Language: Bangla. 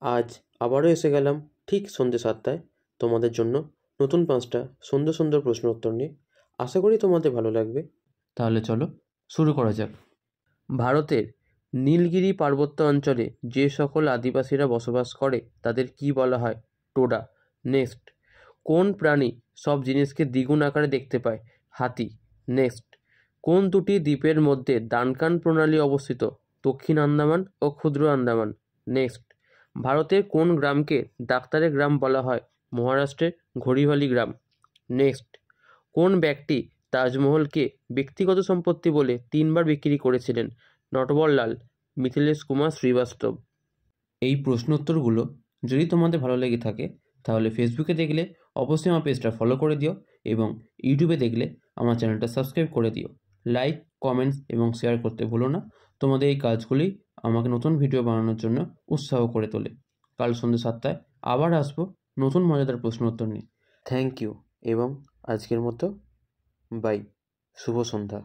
আজ আবারও এসে গেলাম ঠিক সন্ধ্যে 7টায় তোমাদের জন্য নতুন 5টা সুন্দর সুন্দর প্রশ্ন উত্তর নিয়ে। আশা করি তোমাদের ভালো লাগবে। তাহলে চলো শুরু করা যাক। ভারতের নীলগিরি পার্বত্য অঞ্চলে যে সকল আদিবাসীরা বসবাস করে তাদের কি বলা হয়? টোডা। নেক্সট, কোন প্রাণী সব জিনিসকে দ্বিগুণ আকারে দেখতে পায়? হাতি। নেক্সট, কোন দুটি দ্বীপের মধ্যে ডানকান প্রণালী অবস্থিত? দক্ষিণ আন্দামান ও ক্ষুদ্র আন্দামান। নেক্সট, ভারতের কোন গ্রামকে ডাক্তারের গ্রাম বলা হয়? মহারাষ্ট্রের ঘড়িভালি গ্রাম। নেক্সট, কোন ব্যক্তি তাজমহলকে ব্যক্তিগত সম্পত্তি বলে 3বার বিক্রি করেছিলেন? নটবরলাল, মিথিলেশ কুমার শ্রীবাস্তব। এই প্রশ্ন উত্তরগুলো যদি তোমাদের ভালো লেগে থাকে তাহলে ফেসবুকে দেখলে অবশ্যই আমার পেজটা ফলো করে দিও এবং ইউটিউবে দেখলে আমার চ্যানেলটা সাবস্ক্রাইব করে দিও। লাইক, কমেন্টস এবং শেয়ার করতে ভুলো না। তোমাদের এই কাজগুলি আমাকে নতুন ভিডিও বানানোর জন্য উৎসাহ করে তোলে। কাল সন্ধ্যে 7টায় আবার আসবো নতুন মজাদার প্রশ্ন উত্তর নিয়ে। থ্যাংক ইউ এবং আজকের মতো বাই। শুভ সন্ধ্যা।